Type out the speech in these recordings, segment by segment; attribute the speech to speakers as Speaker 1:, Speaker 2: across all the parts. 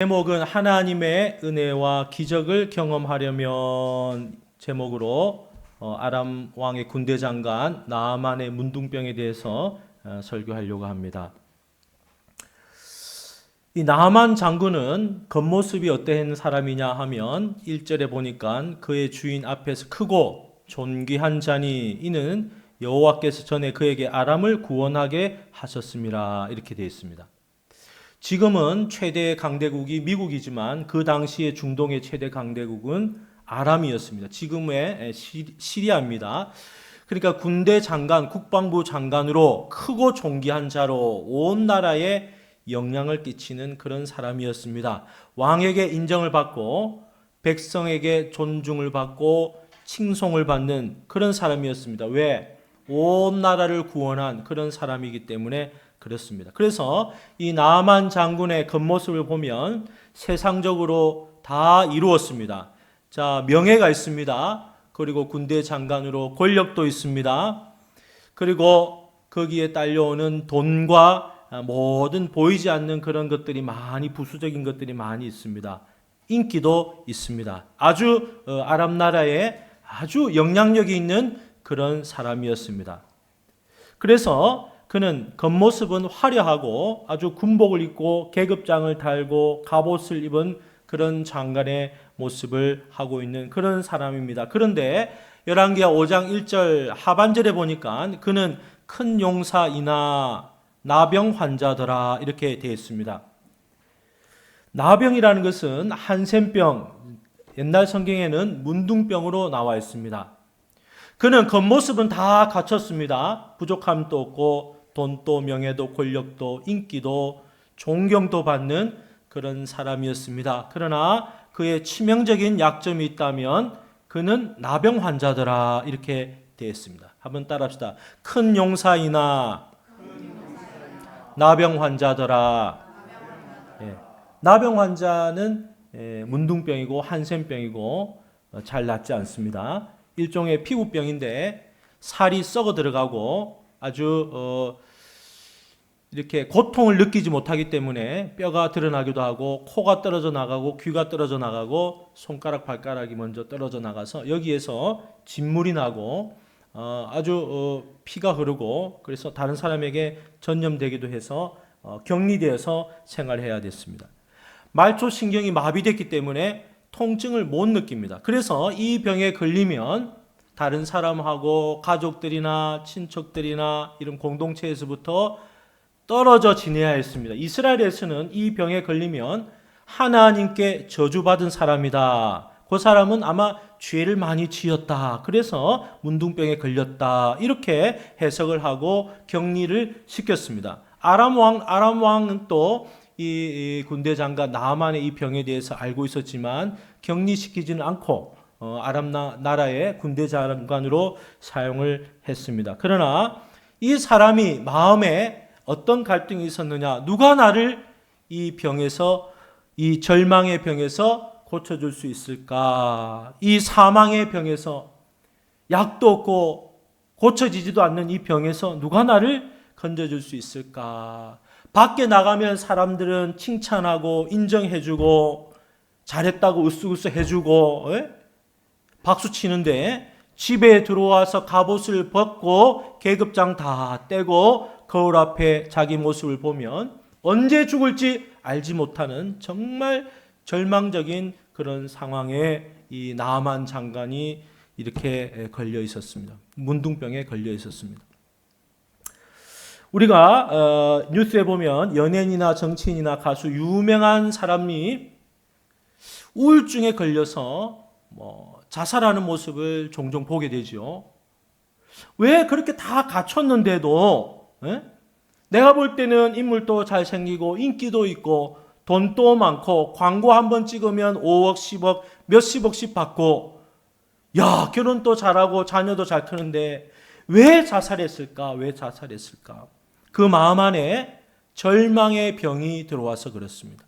Speaker 1: 제목은 하나님의 은혜와 기적을 경험하려면 제목으로 아람 왕의 군대 장관 나아만의 문둥병에 대해서 설교하려고 합니다. 이 나아만 장군은 겉모습이 어떤 사람이냐 하면 1절에 보니까 그의 주인 앞에서 크고 존귀한 자니 이는 여호와께서 전에 그에게 아람을 구원하게 하셨습니다. 이렇게 되어 있습니다. 지금은 최대 강대국이 미국이지만 그 당시에 중동의 최대 강대국은 아람이었습니다. 지금의 시리아입니다. 그러니까 군대 장관, 국방부 장관으로 크고 존귀한 자로 온 나라에 영향을 끼치는 그런 사람이었습니다. 왕에게 인정을 받고 백성에게 존중을 받고 칭송을 받는 그런 사람이었습니다. 왜? 온 나라를 구원한 그런 사람이기 때문에 그렇습니다. 그래서 이 나아만 장군의 겉모습을 보면 세상적으로 다 이루었습니다. 자, 명예가 있습니다. 그리고 군대 장관으로 권력도 있습니다. 그리고 거기에 딸려오는 돈과 모든 보이지 않는 그런 것들이 많이 부수적인 것들이 많이 있습니다. 인기도 있습니다. 아주 아랍 나라에 아주 영향력이 있는 그런 사람이었습니다. 그래서 그는 겉모습은 화려하고 아주 군복을 입고 계급장을 달고 갑옷을 입은 그런 장관의 모습을 하고 있는 그런 사람입니다. 그런데 열왕기하 5장 1절 하반절에 보니까 그는 큰 용사이나 나병 환자더라 이렇게 되어 있습니다. 나병이라는 것은 한센병, 옛날 성경에는 문둥병으로 나와 있습니다. 그는 겉모습은 다 갖췄습니다. 부족함도 없고 돈도 명예도 권력도 인기도 존경도 받는 그런 사람이었습니다. 그러나 그의 치명적인 약점이 있다면 그는 나병 환자더라 이렇게 되어 있습니다. 한번 따라합시다. 큰 용사이나 나병 환자더라. 예. 나병 환자는 문둥병이고 한센병이고 잘 낫지 않습니다. 일종의 피부병인데 살이 썩어 들어가고 아주 이렇게 고통을 느끼지 못하기 때문에 뼈가 드러나기도 하고 코가 떨어져 나가고 귀가 떨어져 나가고 손가락 발가락이 먼저 떨어져 나가서 여기에서 진물이 나고 아주 피가 흐르고 그래서 다른 사람에게 전염되기도 해서 격리되어서 생활해야 됐습니다. 말초신경이 마비됐기 때문에 통증을 못 느낍니다. 그래서 이 병에 걸리면 다른 사람하고 가족들이나 친척들이나 이런 공동체에서부터 떨어져 지내야 했습니다. 이스라엘에서는 이 병에 걸리면 하나님께 저주받은 사람이다. 그 사람은 아마 죄를 많이 지었다. 그래서 문둥병에 걸렸다. 이렇게 해석을 하고 격리를 시켰습니다. 아람 왕은 또 이 군대 장관 나아만의 이 병에 대해서 알고 있었지만 격리시키지는 않고 아람 나라의 군대 장관으로 사용을 했습니다. 그러나 이 사람이 마음에 어떤 갈등이 있었느냐? 누가 나를 이 병에서 이 절망의 병에서 고쳐줄 수 있을까? 이 사망의 병에서 약도 없고 고쳐지지도 않는 이 병에서 누가 나를 건져줄 수 있을까? 밖에 나가면 사람들은 칭찬하고 인정해주고 잘했다고 으쓱으쓱 해주고 박수 치는데 집에 들어와서 갑옷을 벗고 계급장 다 떼고 거울 앞에 자기 모습을 보면 언제 죽을지 알지 못하는 정말 절망적인 그런 상황에 이 나아만 장관이 이렇게 걸려 있었습니다. 문둥병에 걸려 있었습니다. 우리가 뉴스에 보면 연예인이나 정치인이나 가수 유명한 사람이 우울증에 걸려서 자살하는 모습을 종종 보게 되죠. 왜 그렇게 다 갖췄는데도 내가 볼 때는 인물도 잘생기고 인기도 있고 돈도 많고 광고 한번 찍으면 5억, 10억, 몇십억씩 받고 야 결혼도 잘하고 자녀도 잘 크는데 왜 자살했을까? 왜 자살했을까? 그 마음 안에 절망의 병이 들어와서 그렇습니다.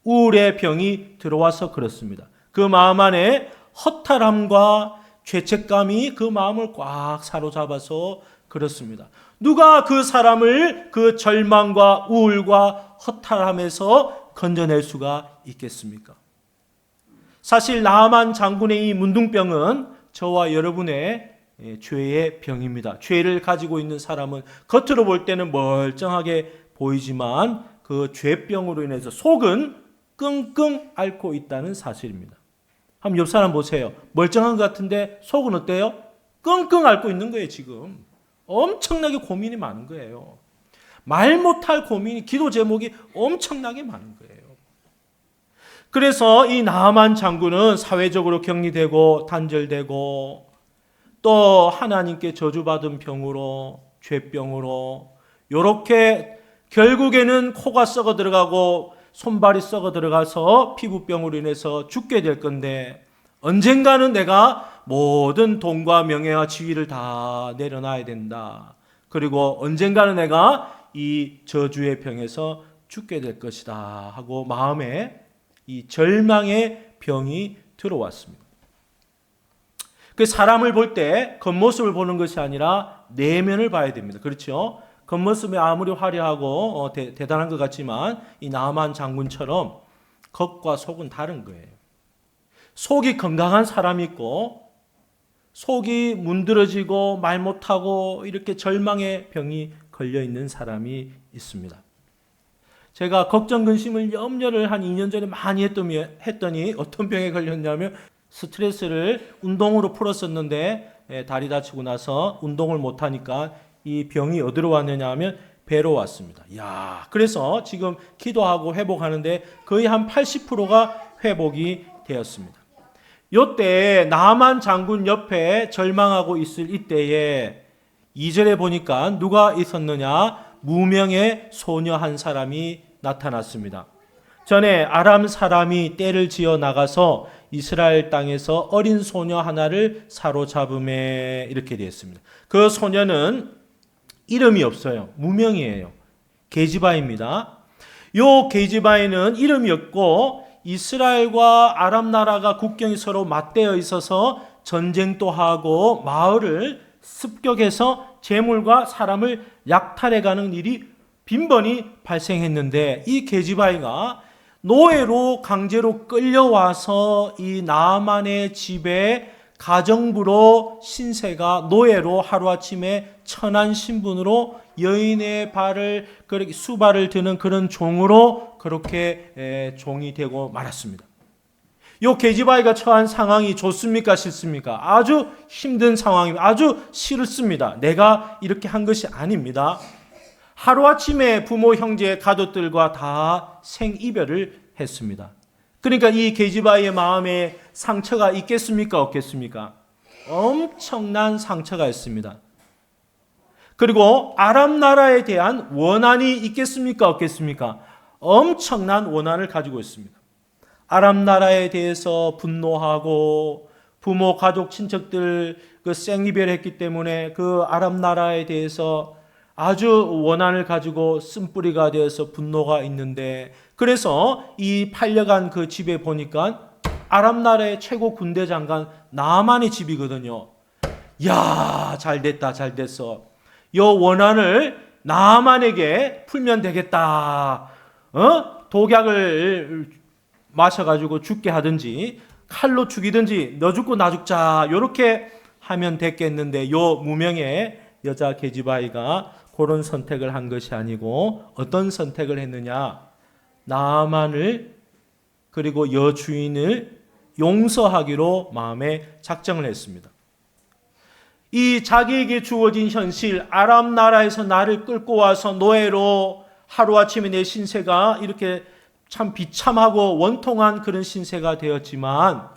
Speaker 1: 우울의 병이 들어와서 그렇습니다. 그 마음 안에 허탈함과 죄책감이 그 마음을 꽉 사로잡아서 그렇습니다. 누가 그 사람을 그 절망과 우울과 허탈함에서 건져낼 수가 있겠습니까? 사실 나아만 장군의 이 문둥병은 저와 여러분의 죄의 병입니다. 죄를 가지고 있는 사람은 겉으로 볼 때는 멀쩡하게 보이지만 그 죄병으로 인해서 속은 끙끙 앓고 있다는 사실입니다. 한번 옆 사람 보세요. 멀쩡한 것 같은데 속은 어때요? 끙끙 앓고 있는 거예요, 지금. 엄청나게 고민이 많은 거예요. 말 못할 고민이, 기도 제목이 엄청나게 많은 거예요. 그래서 이 나아만 장군은 사회적으로 격리되고 단절되고 또 하나님께 저주받은 병으로, 죄병으로 요렇게 결국에는 코가 썩어 들어가고 손발이 썩어 들어가서 피부병으로 인해서 죽게 될 건데, 언젠가는 내가 모든 돈과 명예와 지위를 다 내려놔야 된다. 그리고 언젠가는 내가 이 저주의 병에서 죽게 될 것이다 하고 마음에 이 절망의 병이 들어왔습니다. 그 사람을 볼 때 겉모습을 보는 것이 아니라 내면을 봐야 됩니다. 그렇죠? 겉모습이 아무리 화려하고 대단한 것 같지만 이 나아만 장군처럼 겉과 속은 다른 거예요. 속이 건강한 사람이 있고 속이 문드러지고 말 못하고 이렇게 절망의 병이 걸려있는 사람이 있습니다. 제가 걱정, 근심을, 염려를 한 2년 전에 많이 했더니 어떤 병에 걸렸냐면 스트레스를 운동으로 풀었었는데 다리 다치고 나서 운동을 못하니까 이 병이 어디로 왔느냐 하면 배로 왔습니다. 그래서 지금 기도하고 회복하는데 거의 한 80%가 회복이 되었습니다. 요때 나아만 장군 옆에 절망하고 있을 이때에 2절에 보니까 누가 있었느냐? 무명의 소녀 한 사람이 나타났습니다. 전에 아람 사람이 떼를 지어 나가서 이스라엘 땅에서 어린 소녀 하나를 사로잡음에 이렇게 되어 있습니다. 그 소녀는 이름이 없어요. 무명이에요. 게지바입니다. 요 게지바에는 이름이 없고 이스라엘과 아람 나라가 국경이 서로 맞대어 있어서 전쟁도 하고 마을을 습격해서 재물과 사람을 약탈해가는 일이 빈번히 발생했는데 이 게지바이가 노예로 강제로 끌려와서 이 나아만의 집에 가정부로 신세가 노예로 하루아침에 천한 신분으로 여인의 발을 그렇게 수발을 드는 그런 종으로 그렇게 종이 되고 말았습니다. 요 게지바이가 처한 상황이 좋습니까? 싫습니까? 아주 힘든 상황입니다. 아주 싫습니다. 내가 이렇게 한 것이 아닙니다. 하루아침에 부모, 형제, 가족들과 다 생이별을 했습니다. 그러니까 이 게지바이의 마음에 상처가 있겠습니까? 없겠습니까? 엄청난 상처가 있습니다. 그리고 아람 나라에 대한 원한이 있겠습니까? 없겠습니까? 엄청난 원한을 가지고 있습니다. 아람 나라에 대해서 분노하고 부모, 가족, 친척들 그 생이별했기 때문에 그 아람 나라에 대해서 아주 원한을 가지고 쓴뿌리가 되어서 분노가 있는데, 그래서 이 팔려간 그 집에 보니까 아람 나라의 최고 군대 장관 나아만의 집이거든요. 잘 됐다, 잘 됐어. 요 원한을 나아만에게 풀면 되겠다. 독약을 마셔가지고 죽게 하든지 칼로 죽이든지 너 죽고 나 죽자 요렇게 하면 됐겠는데 요 무명의 여자 게지바이가 그런 선택을 한 것이 아니고 어떤 선택을 했느냐? 나아만을 그리고 여주인을 용서하기로 마음에 작정을 했습니다. 이 자기에게 주어진 현실, 아람 나라에서 나를 끌고 와서 노예로 하루아침에 내 신세가 이렇게 참 비참하고 원통한 그런 신세가 되었지만,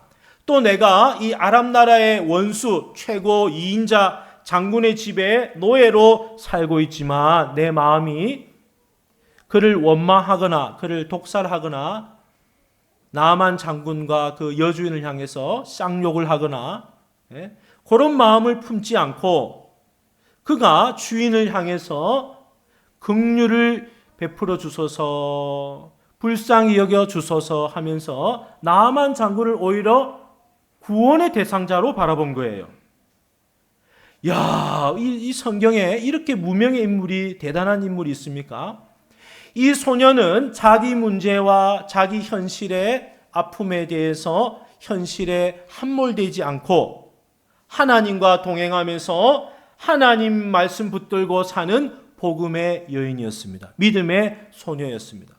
Speaker 1: 또 내가 이 아람 나라의 원수, 최고 2인자 장군의 집에 노예로 살고 있지만 내 마음이 그를 원망하거나 그를 독살하거나 나아만 장군과 그 여주인을 향해서 쌍욕을 하거나 그런 마음을 품지 않고 그가 주인을 향해서 긍휼을 베풀어 주소서, 불쌍히 여겨 주소서 하면서 나아만 장군을 오히려 구원의 대상자로 바라본 거예요. 야, 이 성경에 이렇게 무명의 인물이, 대단한 인물이 있습니까? 이 소녀는 자기 문제와 자기 현실의 아픔에 대해서 현실에 함몰되지 않고 하나님과 동행하면서 하나님 말씀 붙들고 사는 복음의 여인이었습니다. 믿음의 소녀였습니다.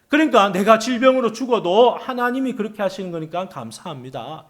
Speaker 1: 그러니까 내가 질병으로 죽어도 하나님이 그렇게 하시는 거니까 감사합니다.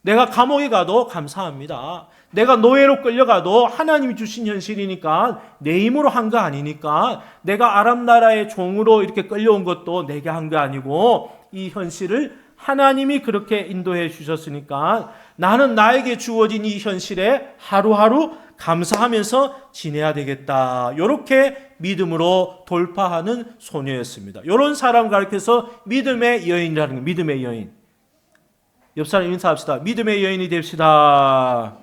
Speaker 1: 내가 감옥에 가도 감사합니다. 내가 노예로 끌려가도 하나님이 주신 현실이니까 내 힘으로 한 거 아니니까, 내가 아람 나라의 종으로 이렇게 끌려온 것도 내가 한 거 아니고 이 현실을 하나님이 그렇게 인도해 주셨으니까 나는 나에게 주어진 이 현실에 하루하루 감사하면서 지내야 되겠다. 이렇게 믿음으로 돌파하는 소녀였습니다. 이런 사람 가르쳐서 믿음의 여인이라는 거, 믿음의 여인. 옆 사람 인사합시다. 믿음의 여인이 됩시다.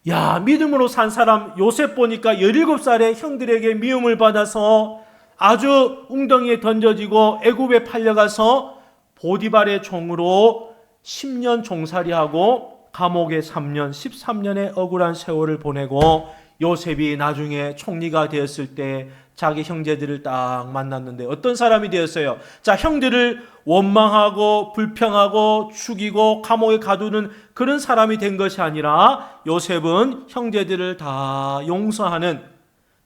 Speaker 1: 야, 믿음으로 산 사람 요셉 보니까 17살에 형들에게 미움을 받아서 아주 웅덩이에 던져지고 애굽에 팔려가서 보디발의 종으로 10년 종살이하고 감옥에 3년, 13년의 억울한 세월을 보내고 요셉이 나중에 총리가 되었을 때 자기 형제들을 딱 만났는데 어떤 사람이 되었어요? 자, 형들을 원망하고 불평하고 죽이고 감옥에 가두는 그런 사람이 된 것이 아니라 요셉은 형제들을 다 용서하는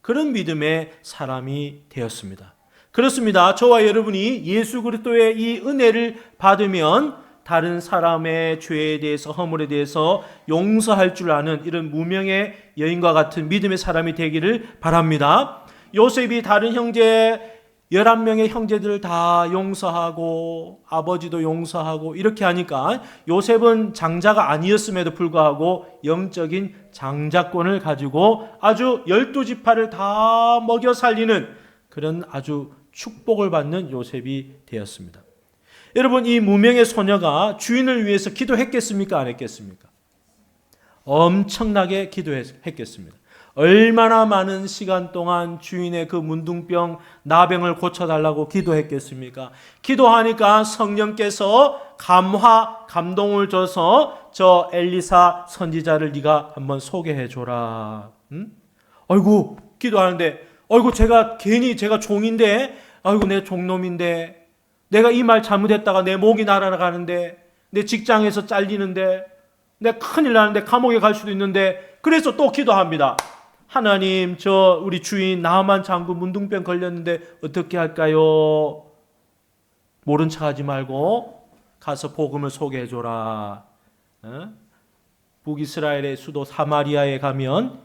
Speaker 1: 그런 믿음의 사람이 되었습니다. 그렇습니다. 저와 여러분이 예수 그리스도의 이 은혜를 받으면 다른 사람의 죄에 대해서, 허물에 대해서 용서할 줄 아는 이런 무명의 여인과 같은 믿음의 사람이 되기를 바랍니다. 요셉이 다른 형제 11명의 형제들을 다 용서하고 아버지도 용서하고 이렇게 하니까 요셉은 장자가 아니었음에도 불구하고 영적인 장자권을 가지고 아주 12지파를 다 먹여 살리는 그런 아주 축복을 받는 요셉이 되었습니다. 여러분, 이 무명의 소녀가 주인을 위해서 기도했겠습니까? 안 했겠습니까? 엄청나게 기도했겠습니다. 얼마나 많은 시간 동안 주인의 그 문둥병, 나병을 고쳐달라고 기도했겠습니까? 기도하니까 성령께서 감동을 줘서 저 엘리사 선지자를 네가 한번 소개해줘라. 응? 아이고, 기도하는데, 아이고, 제가 종인데, 아이고, 내 종놈인데, 내가 이 말 잘못했다가 내 목이 날아가는데, 내 직장에서 잘리는데, 내가 큰일 나는데 감옥에 갈 수도 있는데, 그래서 또 기도합니다. 하나님, 우리 주인 나만 장군 문둥병 걸렸는데 어떻게 할까요? 모른 척하지 말고 가서 복음을 소개해줘라. 북이스라엘의 수도 사마리아에 가면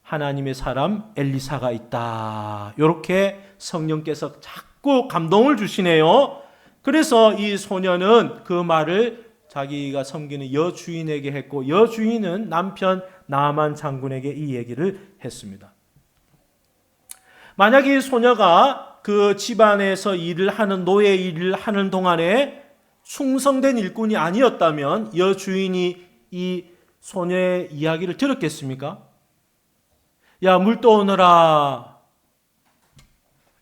Speaker 1: 하나님의 사람 엘리사가 있다. 이렇게 성령께서 자꾸 감동을 주시네요. 그래서 이 소녀는 그 말을 자기가 섬기는 여주인에게 했고, 여주인은 남편 나만 장군에게 이 얘기를 했습니다. 만약 이 소녀가 그 집안에서 노예 일을 하는 동안에 충성된 일꾼이 아니었다면 여주인이 이 소녀의 이야기를 들었겠습니까? 야, 물 떠오너라.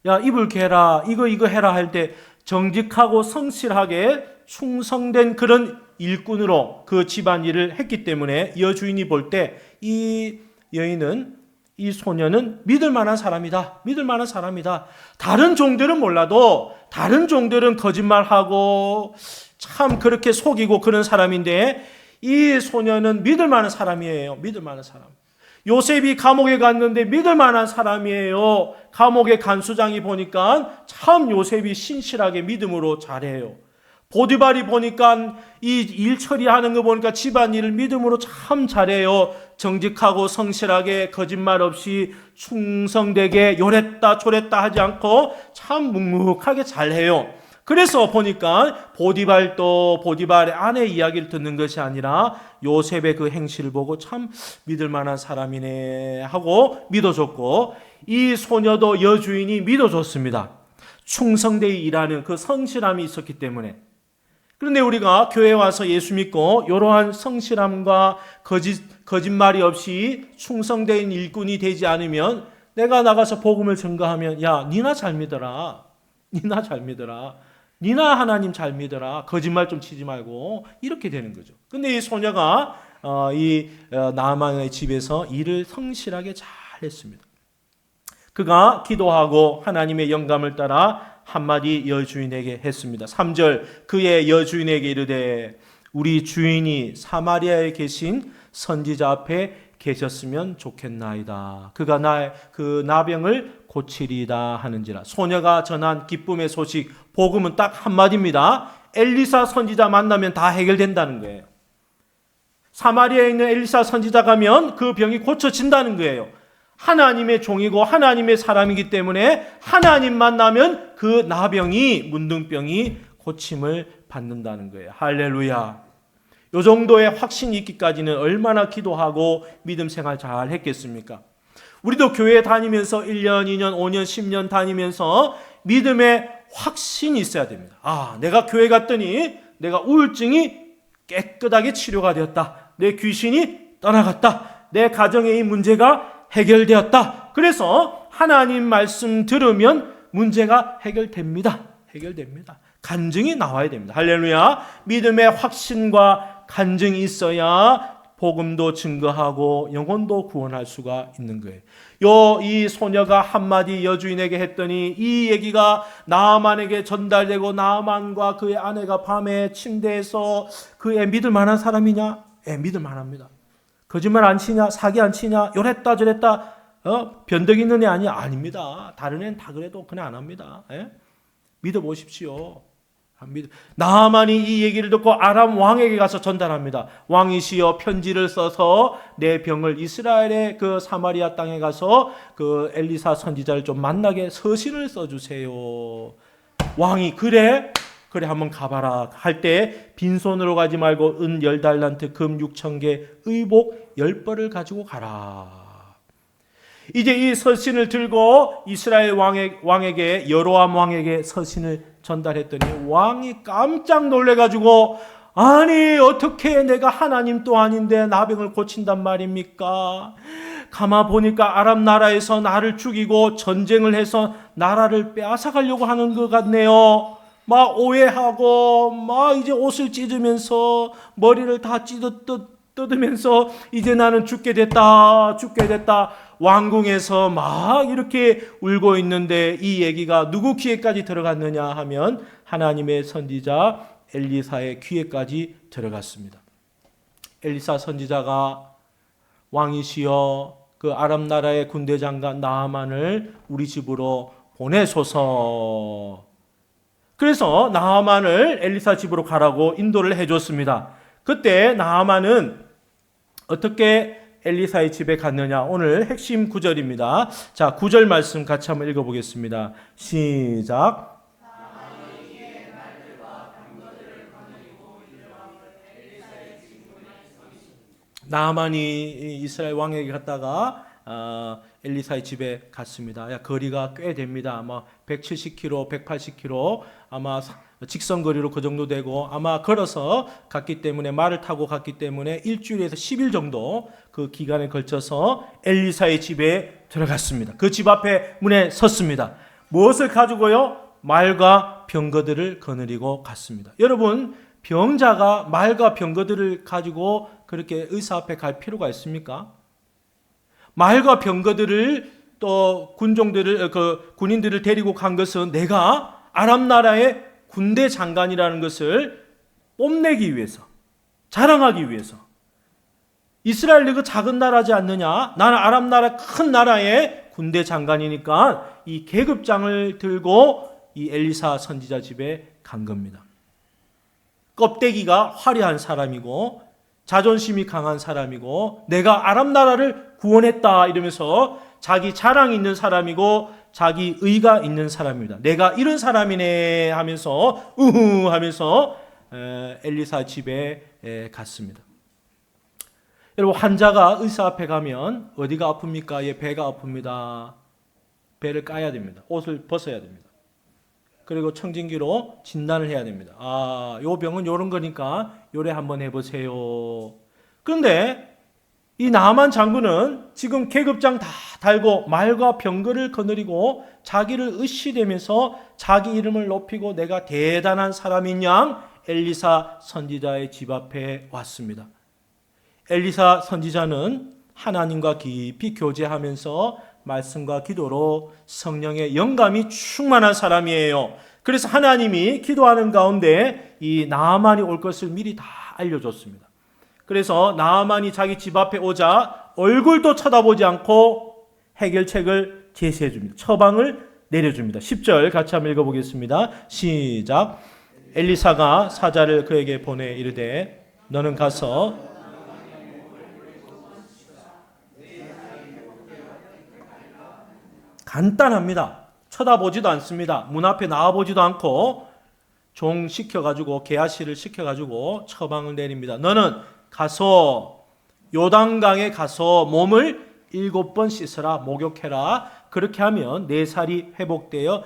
Speaker 1: 야, 이불 개라. 이거 해라 할 때 정직하고 성실하게 충성된 그런 일꾼으로 그 집안일을 했기 때문에 여주인이 볼 때 이 여인은, 이 소녀는 믿을 만한 사람이다. 믿을 만한 사람이다. 다른 종들은 몰라도 다른 종들은 거짓말하고 참 그렇게 속이고 그런 사람인데 이 소녀는 믿을 만한 사람이에요. 믿을 만한 사람. 요셉이 감옥에 갔는데 믿을 만한 사람이에요. 감옥의 간수장이 보니까 참 요셉이 신실하게 믿음으로 잘해요. 보디발이 보니까 이 일 처리하는 거 보니까 집안일을 믿음으로 참 잘해요. 정직하고 성실하게 거짓말 없이 충성되게 요랬다 저랬다 하지 않고 참 묵묵하게 잘해요. 그래서 보니까 보디발의 아내 이야기를 듣는 것이 아니라 요셉의 그 행실을 보고 참 믿을 만한 사람이네 하고 믿어줬고, 이 소녀도 여주인이 믿어줬습니다. 충성되이 일하는 그 성실함이 있었기 때문에. 그런데 우리가 교회에 와서 예수 믿고 이러한 성실함과 거짓말이 없이 충성된 일꾼이 되지 않으면, 내가 나가서 복음을 증거하면 야, 니나 잘 믿어라. 니나 하나님 잘 믿어라. 거짓말 좀 치지 말고. 이렇게 되는 거죠. 근데 이 소녀가 나아만의 집에서 일을 성실하게 잘 했습니다. 그가 기도하고 하나님의 영감을 따라 한마디 여주인에게 했습니다. 3절 그의 여주인에게 이르되 우리 주인이 사마리아에 계신 선지자 앞에 계셨으면 좋겠나이다. 그가 그 나병을 고치리다 하는지라. 소녀가 전한 기쁨의 소식, 복음은 딱 한마디입니다. 엘리사 선지자 만나면 다 해결된다는 거예요. 사마리아에 있는 엘리사 선지자 가면 그 병이 고쳐진다는 거예요. 하나님의 종이고 하나님의 사람이기 때문에 하나님 만나면 그 나병이, 문둥병이 고침을 받는다는 거예요. 할렐루야. 요 정도의 확신이 있기까지는 얼마나 기도하고 믿음 생활 잘 했겠습니까? 우리도 교회 다니면서 1년, 2년, 5년, 10년 다니면서 믿음의 확신이 있어야 됩니다. 내가 교회 갔더니 내가 우울증이 깨끗하게 치료가 되었다. 내 귀신이 떠나갔다. 내 가정의 이 문제가 해결되었다. 그래서 하나님 말씀 들으면 문제가 해결됩니다. 해결됩니다. 간증이 나와야 됩니다. 할렐루야. 믿음의 확신과 간증이 있어야 복음도 증거하고 영혼도 구원할 수가 있는 거예요. 이 소녀가 한마디 여주인에게 했더니 이 얘기가 나아만에게 전달되고 나아만과 그의 아내가 밤에 침대에서 그의 믿을 만한 사람이냐? 믿을 만합니다. 거짓말 안 치냐? 사기 안 치냐? 요랬다 저랬다 변덕 있는 애 아니야? 아닙니다. 다른 애는 다 그래도 그냥 안 합니다. 믿어보십시오. 나아만이 이 얘기를 듣고 아람 왕에게 가서 전달합니다. 왕이시여 편지를 써서 내 병을 이스라엘의 그 사마리아 땅에 가서 그 엘리사 선지자를 좀 만나게 서신을 써주세요. 왕이 그래 한번 가봐라 할 때 빈손으로 가지 말고 은 10달란트 금 6,000개 의복 10벌을 가지고 가라. 이제 이 서신을 들고 이스라엘 왕에게 여로암 왕에게 서신을 전달했더니 왕이 깜짝 놀래가지고 아니 어떻게 내가 하나님 또 아닌데 나병을 고친단 말입니까? 가만 보니까 아람 나라에서 나를 죽이고 전쟁을 해서 나라를 빼앗아가려고 하는 것 같네요. 막 오해하고 막 이제 옷을 찢으면서 머리를 다 뜯으면서 이제 나는 죽게 됐다. 왕궁에서 막 이렇게 울고 있는데 이 얘기가 누구 귀에까지 들어갔느냐 하면 하나님의 선지자 엘리사의 귀에까지 들어갔습니다. 엘리사 선지자가 왕이시여 그 아람 나라의 군대 장관 나아만을 우리 집으로 보내소서. 그래서 나아만을 엘리사 집으로 가라고 인도를 해줬습니다. 그때 나아만은 어떻게 엘리사의 집에 갔느냐? 오늘 핵심 구절입니다. 자, 9절 말씀 같이 한번 읽어보겠습니다. 시작. 나아만이 이스라엘 왕에게 갔다가 엘리사의 집에 갔습니다. 거리가 꽤 됩니다. 아마 170km, 180km 아마 직선거리로 그 정도 되고 아마 걸어서 갔기 때문에 말을 타고 갔기 때문에 일주일에서 10일 정도 그 기간에 걸쳐서 엘리사의 집에 들어갔습니다. 그 집 앞에 문에 섰습니다. 무엇을 가지고요? 말과 병거들을 거느리고 갔습니다. 여러분 병자가 말과 병거들을 가지고 그렇게 의사 앞에 갈 필요가 있습니까? 말과 병거들을 또 군인들을 데리고 간 것은 내가 아람 나라의 군대 장관이라는 것을 뽐내기 위해서, 자랑하기 위해서. 이스라엘이 그 작은 나라지 않느냐? 나는 아람 나라 큰 나라의 군대 장관이니까 이 계급장을 들고 이 엘리사 선지자 집에 간 겁니다. 껍데기가 화려한 사람이고 자존심이 강한 사람이고 내가 아람 나라를 구원했다 이러면서 자기 자랑이 있는 사람이고 자기 의가 있는 사람입니다. 내가 이런 사람이네 하면서 우후 하면서 엘리사 집에 갔습니다. 여러분 환자가 의사 앞에 가면 어디가 아픕니까? 예, 배가 아픕니다. 배를 까야 됩니다. 옷을 벗어야 됩니다. 그리고 청진기로 진단을 해야 됩니다. 요 병은 요런 거니까 요래 한번 해보세요. 그런데 이 나만 장군은 지금 계급장 다 달고 말과 병거를 거느리고 자기를 의시되면서 자기 이름을 높이고 내가 대단한 사람인 양 엘리사 선지자의 집 앞에 왔습니다. 엘리사 선지자는 하나님과 깊이 교제하면서 말씀과 기도로 성령의 영감이 충만한 사람이에요. 그래서 하나님이 기도하는 가운데 이 나아만이 올 것을 미리 다 알려줬습니다. 그래서 나아만이 자기 집 앞에 오자 얼굴도 쳐다보지 않고 해결책을 제시해 줍니다. 처방을 내려줍니다. 10절 같이 한번 읽어보겠습니다. 시작. 엘리사가 사자를 그에게 보내 이르되 너는 가서 간단합니다. 쳐다보지도 않습니다. 문 앞에 나와보지도 않고 종 시켜가지고 게하시를 시켜가지고 처방을 내립니다. 너는 가서 요단강에 가서 몸을 7번 씻으라, 목욕해라. 그렇게 하면 내 살이 회복되어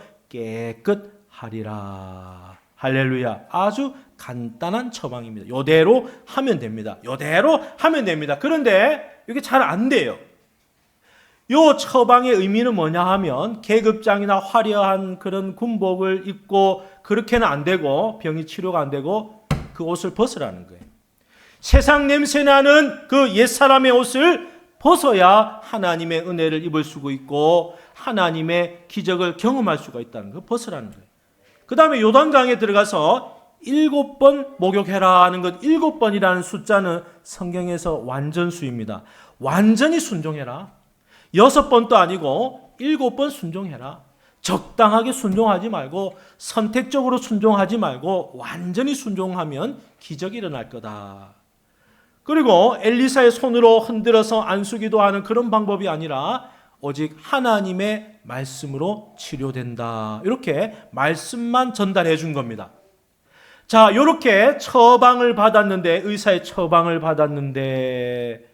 Speaker 1: 깨끗하리라. 할렐루야. 아주 간단한 처방입니다. 요대로 하면 됩니다. 요대로 하면 됩니다. 그런데 이게 잘 안 돼요. 요 처방의 의미는 뭐냐 하면 계급장이나 화려한 그런 군복을 입고 그렇게는 안 되고 병이 치료가 안 되고 그 옷을 벗으라는 거예요. 세상 냄새나는 그 옛사람의 옷을 벗어야 하나님의 은혜를 입을 수가 있고 하나님의 기적을 경험할 수가 있다는 거 벗으라는 거예요. 그 다음에 요단강에 들어가서 7번 목욕해라 하는 것 7번이라는 숫자는 성경에서 완전수입니다. 완전히 순종해라. 6번도 아니고 7번 순종해라. 적당하게 순종하지 말고 선택적으로 순종하지 말고 완전히 순종하면 기적이 일어날 거다. 그리고 엘리사의 손으로 흔들어서 안수기도 하는 그런 방법이 아니라 오직 하나님의 말씀으로 치료된다. 이렇게 말씀만 전달해 준 겁니다. 자, 이렇게 처방을 받았는데 의사의 처방을 받았는데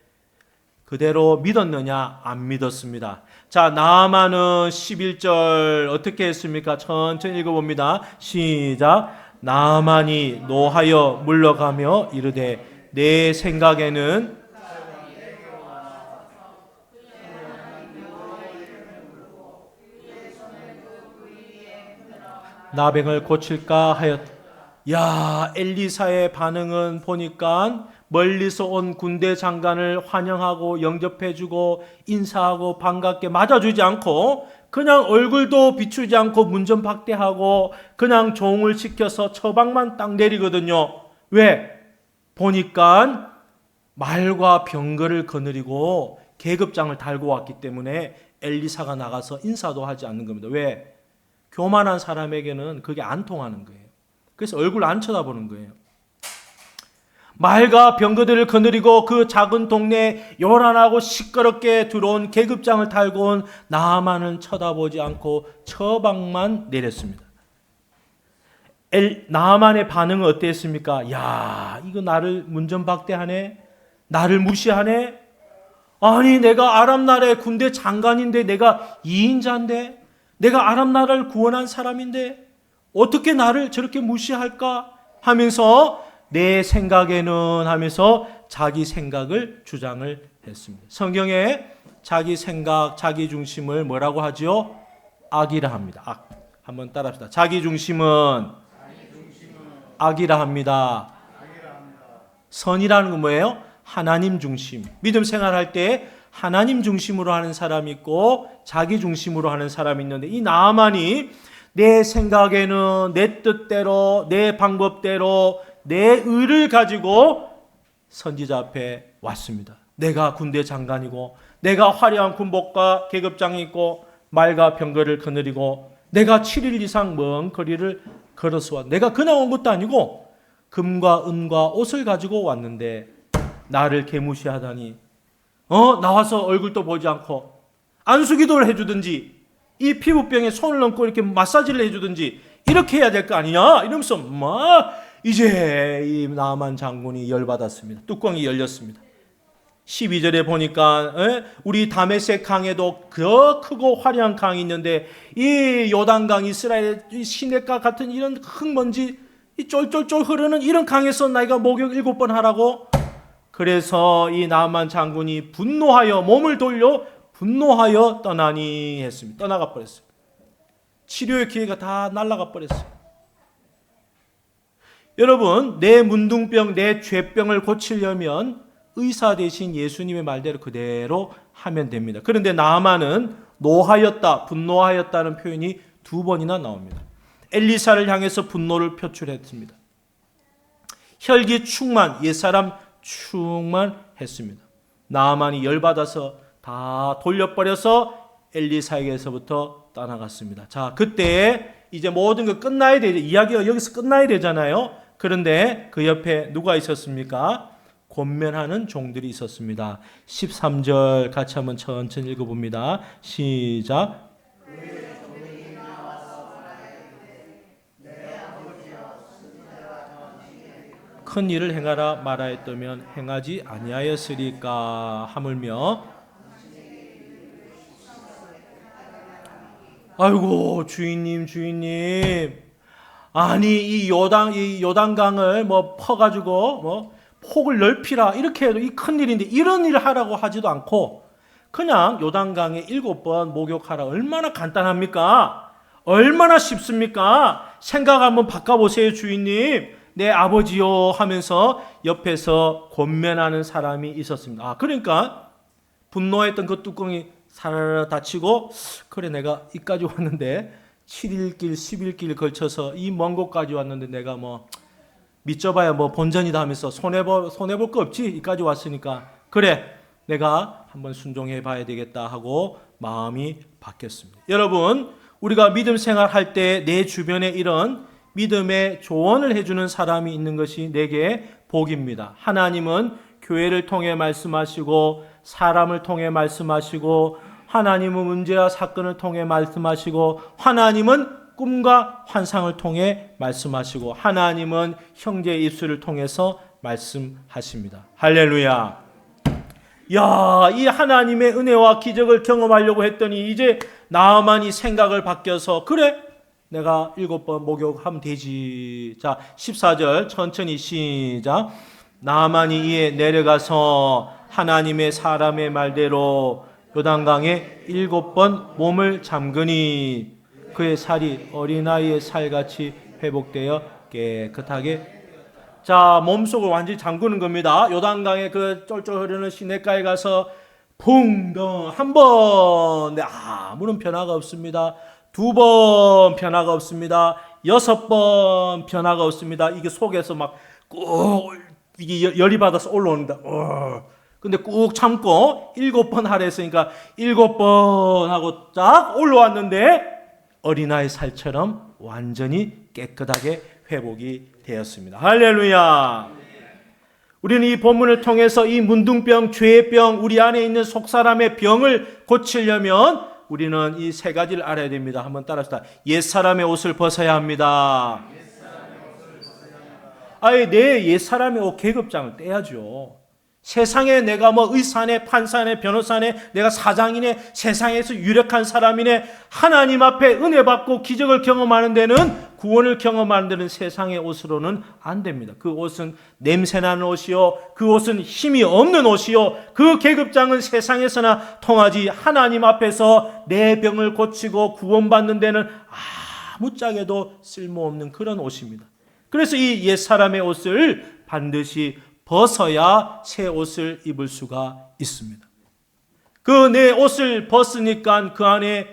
Speaker 1: 그대로 믿었느냐? 안 믿었습니다. 자, 나아만은 11절 어떻게 했습니까? 천천히 읽어봅니다. 시작. 나아만이 노하여 물러가며 이르되 내 생각에는 나병을 고칠까 하였다. 야, 엘리사의 반응은 보니까 멀리서 온 군대 장관을 환영하고 영접해주고 인사하고 반갑게 맞아주지 않고 그냥 얼굴도 비추지 않고 문전박대하고 그냥 종을 시켜서 처방만 딱 내리거든요. 왜? 보니까 말과 병거를 거느리고 계급장을 달고 왔기 때문에 엘리사가 나가서 인사도 하지 않는 겁니다. 왜? 교만한 사람에게는 그게 안 통하는 거예요. 그래서 얼굴 안 쳐다보는 거예요. 말과 병거들을 거느리고 그 작은 동네에 요란하고 시끄럽게 들어온 계급장을 달고 온 나아만은 쳐다보지 않고 처방만 내렸습니다. 나아만의 반응은 어땠습니까? 야, 이거 나를 문전박대하네? 나를 무시하네? 아니, 내가 아람 나라의 군대 장관인데 내가 2인자인데 내가 아람 나라를 구원한 사람인데 어떻게 나를 저렇게 무시할까? 하면서 내 생각에는 하면서 자기 생각을 주장을 했습니다. 성경에 자기 생각, 자기 중심을 뭐라고 하죠? 악이라 합니다. 악. 한번 따라합시다. 자기 중심은 악이라 합니다. 선이라는 건 뭐예요? 하나님 중심. 믿음 생활할 때 하나님 중심으로 하는 사람이 있고 자기 중심으로 하는 사람이 있는데 이 나아만이 내 생각에는 내 뜻대로 내 방법대로 내 의를 가지고 선지자 앞에 왔습니다. 내가 군대 장관이고 내가 화려한 군복과 계급장이 있고 말과 병거를 거느리고 내가 7일 이상 먼 거리를 걸어서 왔. 내가 그냥 온 것도 아니고 금과 은과 옷을 가지고 왔는데 나를 개무시하다니 나와서 얼굴도 보지 않고 안수기도를 해주든지 이 피부병에 손을 얹고 이렇게 마사지를 해주든지 이렇게 해야 될 거 아니냐 이러면서 이제 이 나아만 장군이 열받았습니다. 뚜껑이 열렸습니다. 12절에 보니까 우리 다메섹 강에도 더 크고 화려한 강이 있는데 이 요단강 이스라엘 시냇가 같은 이런 흙먼지 이 쫄쫄쫄 흐르는 이런 강에서 나이가 목욕 7번 하라고 그래서 이 나만 장군이 분노하여 몸을 돌려 분노하여 떠나니 했습니다. 떠나가 버렸어요. 치료의 기회가 다 날아가 버렸어요. 여러분, 내 문둥병, 내 죄병을 고치려면 의사 대신 예수님의 말대로 그대로 하면 됩니다. 그런데 나아만은 노하였다, 분노하였다는 표현이 2번이나 나옵니다. 엘리사를 향해서 분노를 표출했습니다. 혈기 충만, 옛사람 충만했습니다. 나아만이 열받아서 다 돌려버려서 엘리사에게서부터 떠나갔습니다. 자, 그때 이제 모든 거 끝나야 되죠. 이야기가 여기서 끝나야 되잖아요. 그런데 그 옆에 누가 있었습니까? 권면하는 종들이 있었습니다. 13절 같이 한번 천천히 읽어봅니다. 시작. 큰 일을 행하라 말하였다면 행하지 아니하였으리까 하물며 아이고 주인님 아니 이 요단강을 뭐 퍼가지고 뭐 폭을 넓히라 이렇게 해도 이 큰일인데 이런 일을 하라고 하지도 않고 그냥 요단강에 7번 목욕하라 얼마나 간단합니까? 얼마나 쉽습니까? 생각 한번 바꿔보세요 주인님. 내 아버지요 하면서 옆에서 권면하는 사람이 있었습니다. 아, 그러니까 분노했던 그 뚜껑이 사라라 닫히고 그래 내가 이까지 왔는데 7일길 10일길 걸쳐서 이 먼 곳까지 왔는데 내가 뭐 믿져봐야 뭐 본전이다 하면서 손해볼 거 없지 이까지 왔으니까 그래 내가 한번 순종해 봐야 되겠다 하고 마음이 바뀌었습니다. 여러분 우리가 믿음 생활할 때 내 주변에 이런 믿음의 조언을 해주는 사람이 있는 것이 내게 복입니다. 하나님은 교회를 통해 말씀하시고 사람을 통해 말씀하시고 하나님은 문제와 사건을 통해 말씀하시고 하나님은 꿈과 환상을 통해 말씀하시고 하나님은 형제의 입술을 통해서 말씀하십니다. 할렐루야. 야, 이 하나님의 은혜와 기적을 경험하려고 했더니 이제 나만이 생각을 바뀌어서 그래 내가 7번 목욕하면 되지. 자 14절 천천히 시작. 나만이 이에 내려가서 하나님의 사람의 말대로 요단강에 7번 몸을 잠그니 그의 살이 어린아이의 살같이 회복되어 깨끗하게 자 몸속을 완전히 잠그는 겁니다. 요단강에 그 쫄쫄 흐르는 시냇가에 가서 붕덩 한 번 아무런 변화가 없습니다. 2번 변화가 없습니다. 6번 변화가 없습니다. 이게 속에서 막 꾹 이게 열이 받아서 올라옵니다. 근데 꾹 참고 7번 하라 했으니까 7번 하고 쫙 올라왔는데 어린아이 살처럼 완전히 깨끗하게 회복이 되었습니다. 할렐루야. 우리는 이 본문을 통해서 이 문둥병, 죄병, 우리 안에 있는 속사람의 병을 고치려면 우리는 이 3가지를 알아야 됩니다. 한번 따라합시다. 옛사람의 옷을 벗어야 합니다. 아예 내 옛사람의 옷 계급장을 떼야죠. 세상에 내가 뭐 의사네, 판사네, 변호사네, 내가 사장이네, 세상에서 유력한 사람이네, 하나님 앞에 은혜 받고 기적을 경험하는 데는 구원을 경험하는 데는 세상의 옷으로는 안 됩니다. 그 옷은 냄새나는 옷이요, 그 옷은 힘이 없는 옷이요, 그 계급장은 세상에서나 통하지 하나님 앞에서 내 병을 고치고 구원받는 데는 아무짝에도 쓸모없는 그런 옷입니다. 그래서 이 옛사람의 옷을 반드시 벗어야 새 옷을 입을 수가 있습니다. 그 내 옷을 벗으니까 그 안에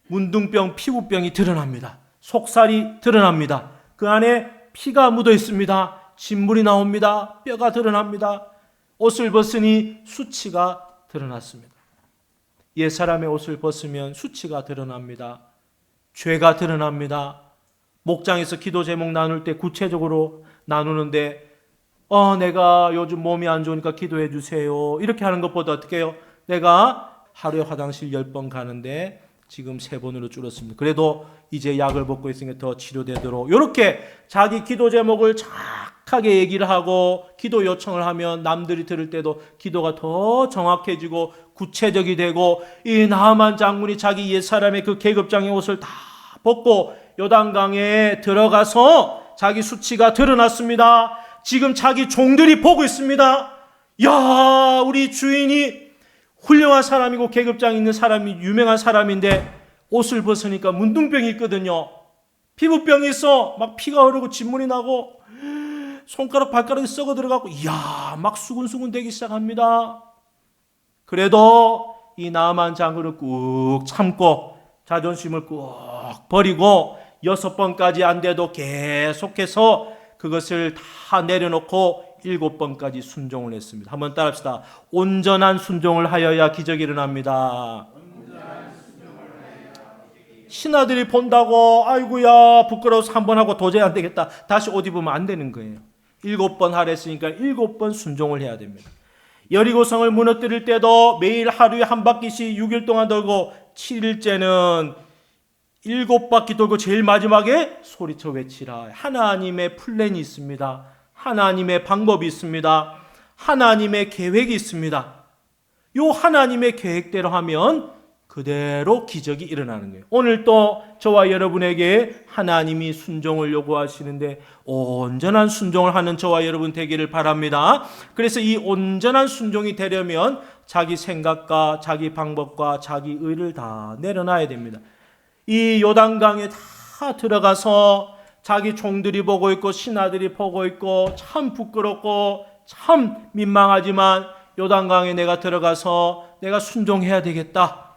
Speaker 1: 문둥병, 피부병이 드러납니다. 속살이 드러납니다. 그 안에 피가 묻어 있습니다. 진물이 나옵니다. 뼈가 드러납니다. 옷을 벗으니 수치가 드러났습니다. 옛사람의 옷을 벗으면 수치가 드러납니다. 죄가 드러납니다. 목장에서 기도 제목 나눌 때 구체적으로 나누는데 내가 요즘 몸이 안 좋으니까 기도해 주세요. 이렇게 하는 것보다 어떻게 해요? 내가 하루에 화장실 10번 가는데 지금 3번으로 줄었습니다. 그래도 이제 약을 먹고 있으니까 더 치료되도록 이렇게 자기 기도 제목을 정확하게 얘기를 하고 기도 요청을 하면 남들이 들을 때도 기도가 더 정확해지고 구체적이 되고 이 나만 장군이 자기 옛사람의 그 계급장의 옷을 다 벗고 요단강에 들어가서 자기 수치가 드러났습니다. 지금 자기 종들이 보고 있습니다. 야, 우리 주인이 훌륭한 사람이고 계급장 있는 사람이 유명한 사람인데 옷을 벗으니까 문둥병이 있거든요. 피부병이 있어. 막 피가 흐르고 진물이 나고 손가락 발가락이 썩어 들어가고 이야 막 수근수근 되기 시작합니다. 그래도 이 나아만 장군은 꾹 참고 자존심을 꾹 버리고 6번까지 안 돼도 계속해서 그것을 다 내려놓고 7번까지 순종을 했습니다. 한번 따라합시다. 온전한 순종을 하여야 기적이 일어납니다. 신하들이 본다고 아이고야 부끄러워서 한 번 하고 도저히 안 되겠다. 다시 옷 입으면 안 되는 거예요. 7번 하랬으니까 7번 순종을 해야 됩니다. 여리고성을 무너뜨릴 때도 매일 하루에 한 바퀴씩 6일 동안 돌고 7일째는 7바퀴 돌고 제일 마지막에 소리쳐 외치라. 하나님의 플랜이 있습니다. 하나님의 방법이 있습니다. 하나님의 계획이 있습니다. 요 하나님의 계획대로 하면 그대로 기적이 일어나는 거예요. 오늘 또 저와 여러분에게 하나님이 순종을 요구하시는데 온전한 순종을 하는 저와 여러분 되기를 바랍니다. 그래서 이 온전한 순종이 되려면 자기 생각과 자기 방법과 자기 의를 다 내려놔야 됩니다. 이 요단강에 다 들어가서 자기 종들이 보고 있고 신하들이 보고 있고 참 부끄럽고 참 민망하지만 요단강에 내가 들어가서 내가 순종해야 되겠다.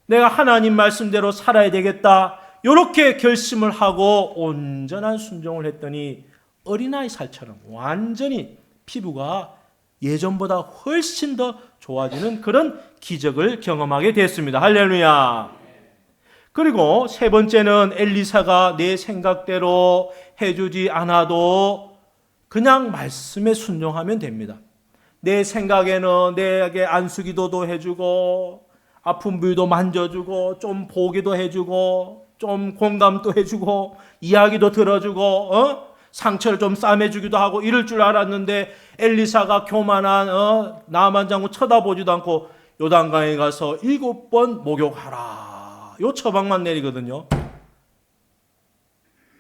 Speaker 1: 내가 하나님 말씀대로 살아야 되겠다. 이렇게 결심을 하고 온전한 순종을 했더니 어린아이 살처럼 완전히 피부가 예전보다 훨씬 더 좋아지는 그런 기적을 경험하게 됐습니다. 할렐루야. 그리고 세 번째는 엘리사가 내 생각대로 해주지 않아도 그냥 말씀에 순종하면 됩니다. 내 생각에는 내게 안수기도도 해주고 아픈 부위도 만져주고 좀 보기도 해주고 좀 공감도 해주고 이야기도 들어주고 상처를 좀 싸매주기도 하고 이럴 줄 알았는데 엘리사가 교만한 나만 장군 쳐다보지도 않고 요단강에 가서 7번 목욕하라. 요 처방만 내리거든요.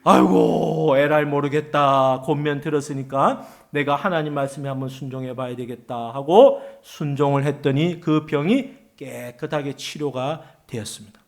Speaker 1: 아이고 에랄 모르겠다. 권면 들었으니까 내가 하나님 말씀에 한번 순종해 봐야 되겠다 하고 순종을 했더니 그 병이 깨끗하게 치료가 되었습니다.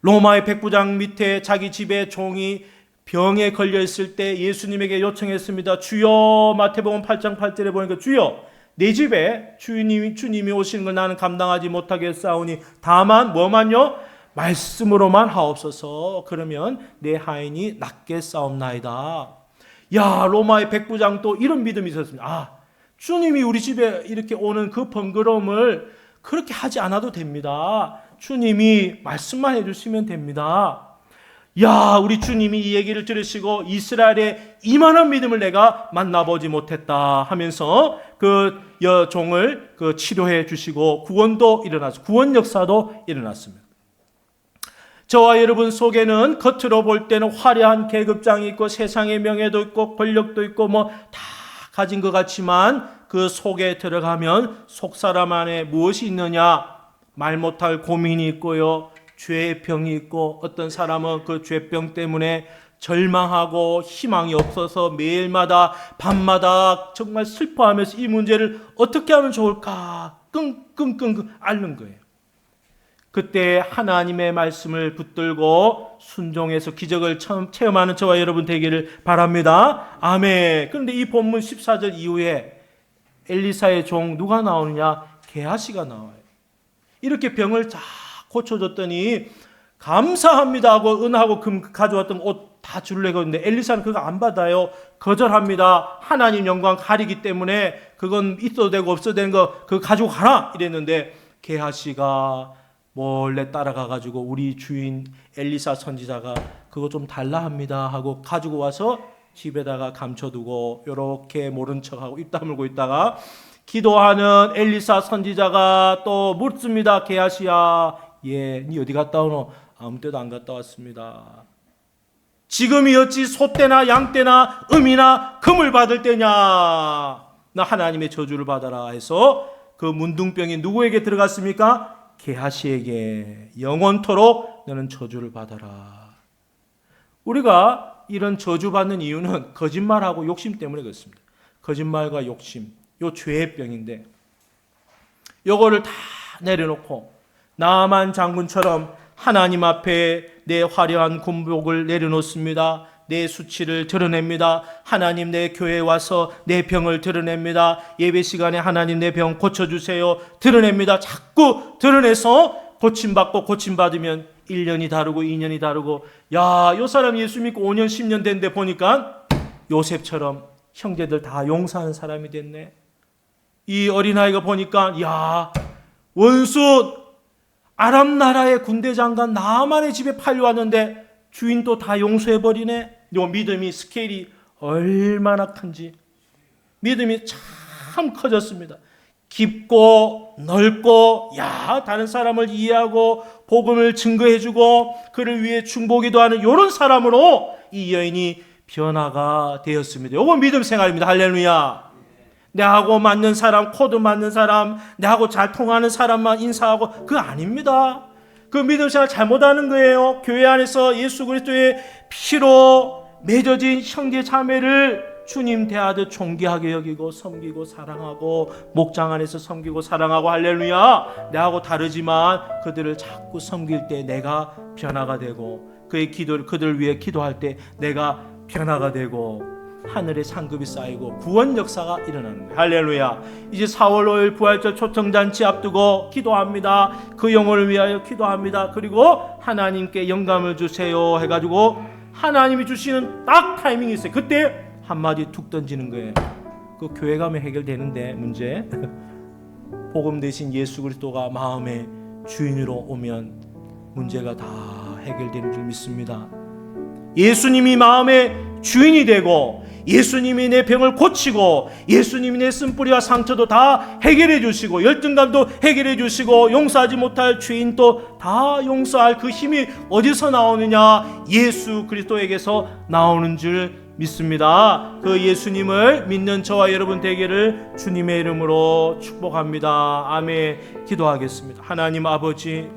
Speaker 1: 로마의 백부장 밑에 자기 집에 종이 병에 걸려 있을 때 예수님에게 요청했습니다. 주여, 마태복음 8장 8절에 보니까 주여 내 집에 주님이 오시는 걸 나는 감당하지 못하겠사오니 다만 뭐만요? 말씀으로만 하옵소서. 그러면 내 하인이 낫겠사옵나이다. 야, 로마의 백부장 또 이런 믿음이 있었습니다. 주님이 우리 집에 이렇게 오는 그 번거로움을 그렇게 하지 않아도 됩니다. 주님이 말씀만 해주시면 됩니다. 야, 우리 주님이 이 얘기를 들으시고 이스라엘의 이만한 믿음을 내가 만나보지 못했다 하면서 그 여종을 치료해 주시고 구원도 일어났습니다. 구원 역사도 일어났습니다. 저와 여러분 속에는 겉으로 볼 때는 화려한 계급장이 있고 세상의 명예도 있고 권력도 있고 다 가진 것 같지만 그 속에 들어가면 속 사람 안에 무엇이 있느냐? 말 못할 고민이 있고요. 죄의 병이 있고 어떤 사람은 그 죄병 때문에 절망하고 희망이 없어서 매일마다 밤마다 정말 슬퍼하면서 이 문제를 어떻게 하면 좋을까 끙끙끙 앓는 거예요. 그때 하나님의 말씀을 붙들고 순종해서 기적을 체험하는 저와 여러분 되기를 바랍니다. 아멘. 그런데 이 본문 14절 이후에 엘리사의 종 누가 나오느냐? 게하시가 나와요. 이렇게 병을 다 고쳐줬더니 감사합니다 하고 은하고 금 가져왔던 옷 다 주려고 했는데 엘리사는 그거 안 받아요. 거절합니다. 하나님 영광 가리기 때문에 그건 있어도 되고 없어도 되는 거 그거 가지고 가라 이랬는데 게하시가 몰래 따라가가지고 우리 주인 엘리사 선지자가 그거 좀 달라 합니다 하고 가지고 와서 집에다가 감춰두고 이렇게 모른 척하고 입 다물고 있다가 기도하는 엘리사 선지자가 또 묻습니다. 게하시야, 예, 니 어디 갔다 오노? 아무 때도 안 갔다 왔습니다. 지금이 어찌 소떼나 양떼나 음이나 금을 받을 때냐? 나 하나님의 저주를 받아라 해서 그 문둥병이 누구에게 들어갔습니까? 게하시에게 영원토록 너는 저주를 받아라. 우리가 이런 저주받는 이유는 거짓말하고 욕심 때문에 그렇습니다. 거짓말과 욕심, 요 죄의 병인데 요거를 다 내려놓고 나만 장군처럼 하나님 앞에 내 화려한 군복을 내려놓습니다. 내 수치를 드러냅니다. 하나님, 내 교회에 와서 내 병을 드러냅니다. 예배 시간에 하나님, 내 병 고쳐주세요. 드러냅니다. 자꾸 드러내서 고침받고 고침받으면 1년이 다르고 2년이 다르고, 야, 요 사람 예수 믿고 5년 10년 됐는데 보니까 요셉처럼 형제들 다 용서하는 사람이 됐네. 이 어린아이가 보니까, 야, 원수 아람 나라의 군대 장관 나만의 집에 팔려왔는데 주인도 다 용서해버리네. 요 믿음이 스케일이 얼마나 큰지. 믿음이 참 커졌습니다. 깊고 넓고, 야, 다른 사람을 이해하고 복음을 증거해주고 그를 위해 중보기도 하는 이런 사람으로 이 여인이 변화가 되었습니다. 요거 믿음 생활입니다. 할렐루야. 내하고 맞는 사람, 코드 맞는 사람, 내하고 잘 통하는 사람만 인사하고, 그거 아닙니다. 그 믿음 생활 잘못하는 거예요. 교회 안에서 예수 그리스도의 피로 맺어진 형제 자매를 주님 대하듯 존귀하게 여기고 섬기고 사랑하고, 목장 안에서 섬기고 사랑하고, 할렐루야. 내하고 다르지만 그들을 자꾸 섬길 때 내가 변화가 되고, 그들을 위해 기도할 때 내가 변화가 되고, 하늘의 상급이 쌓이고 구원 역사가 일어나는 거예요. 할렐루야. 이제 4월 5일 부활절 초청잔치 앞두고 기도합니다. 그 영혼을 위하여 기도합니다. 그리고 하나님께 영감을 주세요 해가지고 하나님이 주시는 딱 타이밍이 있어요. 그때 한마디 툭 던지는 거예요. 그 교회 가면 해결되는데 문제. 복음 대신 예수 그리스도가 마음의 주인으로 오면 문제가 다 해결되는 줄 믿습니다. 예수님이 마음의 주인이 되고, 예수님이 내 병을 고치고, 예수님이 내 쓴뿌리와 상처도 다 해결해 주시고, 열등감도 해결해 주시고, 용서하지 못할 죄인도 다 용서할 그 힘이 어디서 나오느냐? 예수 그리스도에게서 나오는 줄 믿습니다. 그 예수님을 믿는 저와 여러분 되기를 주님의 이름으로 축복합니다. 아멘. 기도하겠습니다. 하나님 아버지,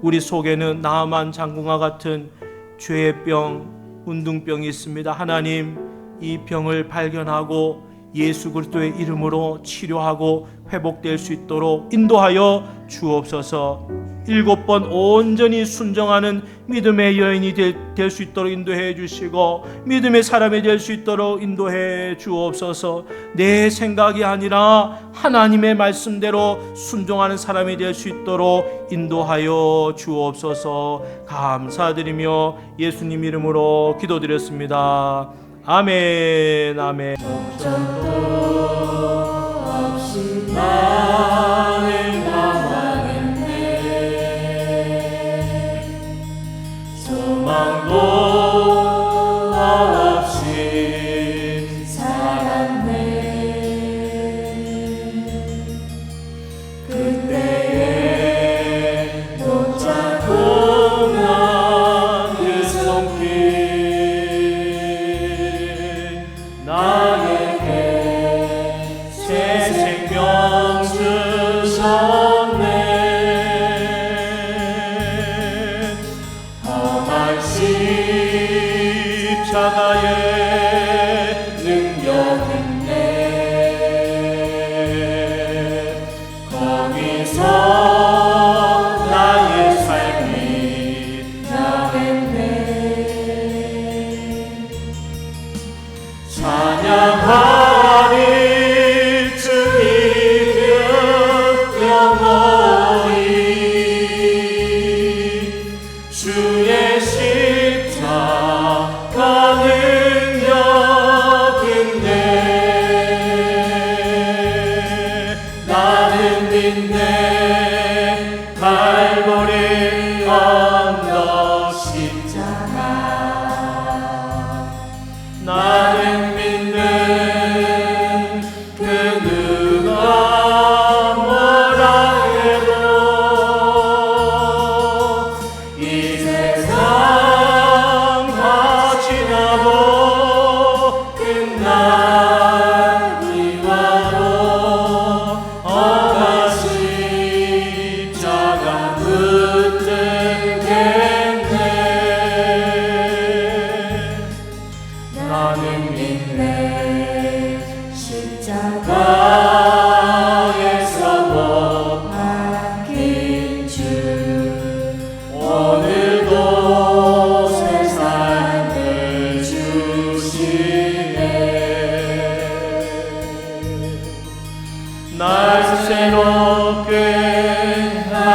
Speaker 1: 우리 속에는 나만 장군과 같은 죄의 병, 운동병이 있습니다. 하나님, 이 병을 발견하고 예수 그리스도의 이름으로 치료하고 회복될 수 있도록 인도하여 주옵소서. 7번 온전히 순종하는 믿음의 여인이 될 수 있도록 인도해 주시고, 믿음의 사람이 될 수 있도록 인도해 주옵소서. 내 생각이 아니라 하나님의 말씀대로 순종하는 사람이 될 수 있도록 인도하여 주옵소서. 감사드리며 예수님 이름으로 기도드렸습니다. 아멘. 아멘. 나는 방황했네. 소망도 없이 살았네. 그때에 붙잡고 난 그 손길, 나에게 새 생명 주시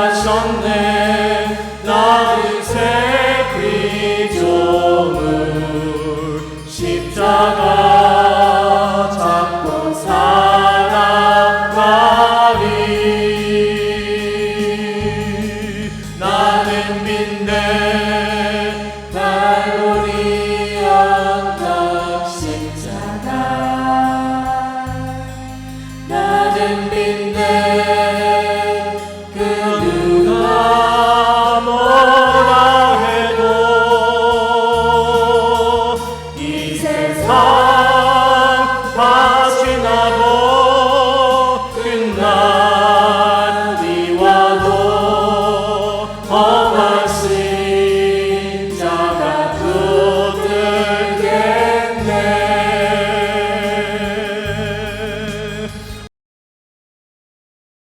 Speaker 2: 하셨네. 나는 새 피조물 십자가 잡고 살아가리. 나는 믿네.